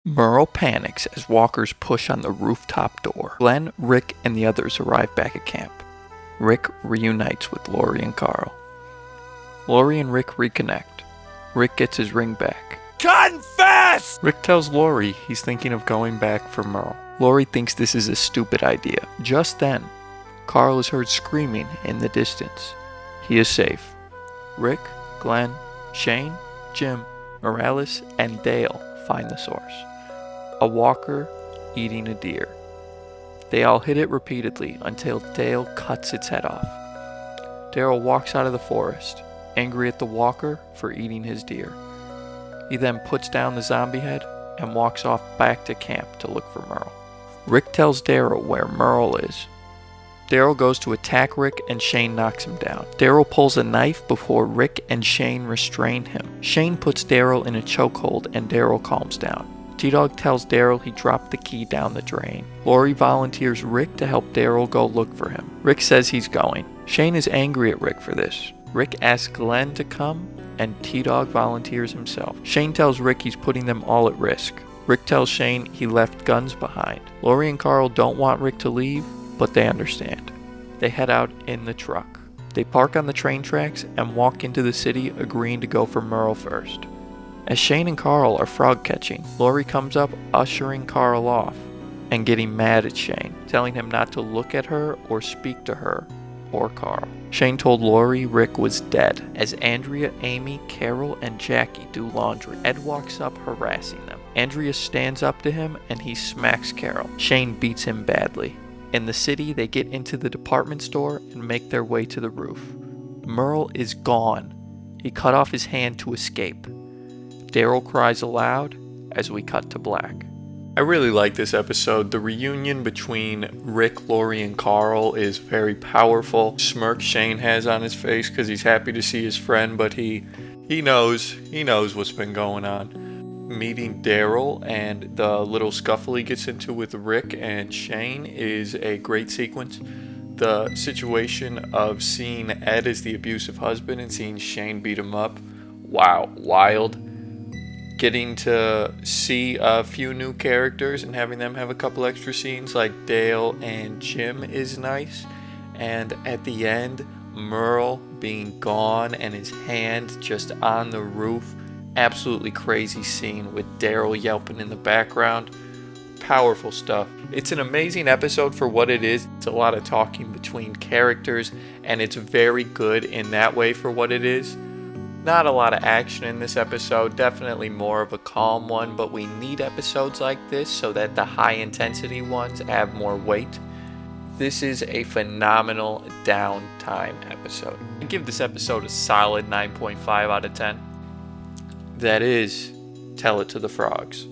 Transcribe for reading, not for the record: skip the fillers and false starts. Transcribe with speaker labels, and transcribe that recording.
Speaker 1: Merle panics as walkers push on the rooftop door. Glenn, Rick, and the others arrive back at camp. Rick reunites with Lori and Carl. Lori and Rick reconnect. Rick gets his ring back.
Speaker 2: Confess!
Speaker 1: Rick tells Lori he's thinking of going back for Merle. Lori thinks this is a stupid idea. Just then, Carl is heard screaming in the distance. He is safe. Rick, Glenn, Shane, Jim, Morales, and Dale find the source. A walker eating a deer. They all hit it repeatedly until Dale cuts its head off. Daryl walks out of the forest, angry at the walker for eating his deer. He then puts down the zombie head and walks off back to camp to look for Merle. Rick tells Daryl where Merle is. Daryl goes to attack Rick and Shane knocks him down. Daryl pulls a knife before Rick and Shane restrain him. Shane puts Daryl in a chokehold and Daryl calms down. T-Dog tells Daryl he dropped the key down the drain. Lori volunteers Rick to help Daryl go look for him. Rick says he's going. Shane is angry at Rick for this. Rick asks Glenn to come, and T-Dog volunteers himself. Shane tells Rick he's putting them all at risk. Rick tells Shane he left guns behind. Lori and Carl don't want Rick to leave, but they understand. They head out in the truck. They park on the train tracks and walk into the city, agreeing to go for Merle first. As Shane and Carl are frog catching, Lori comes up, ushering Carl off and getting mad at Shane, telling him not to look at her or speak to her or Carl. Shane told Lori Rick was dead. As Andrea, Amy, Carol, and Jackie do laundry, Ed walks up harassing them. Andrea stands up to him and he smacks Carol. Shane beats him badly. In the city, they get into the department store and make their way to the roof. Merle is gone. He cut off his hand to escape. Daryl cries aloud as we cut to black. I really like this episode. The reunion between Rick, Lori, and Carl is very powerful. Smirk Shane has on his face because he's happy to see his friend, but he knows what's been going on. Meeting Daryl and the little scuffle he gets into with Rick and Shane is a great sequence. The situation of seeing Ed as the abusive husband and seeing Shane beat him up, wow, wild. Getting to see a few new characters and having them have a couple extra scenes like Dale and Jim is nice. And at the end, Merle being gone and his hand just on the roof. Absolutely crazy scene with Daryl yelping in the background. Powerful stuff. It's an amazing episode for what it is. It's a lot of talking between characters and it's very good in that way for what it is. Not a lot of action in this episode, definitely more of a calm one, but we need episodes like this so that the high intensity ones have more weight. This is a phenomenal downtime episode. I give this episode a solid 9.5 out of 10. That is, tell it to the frogs.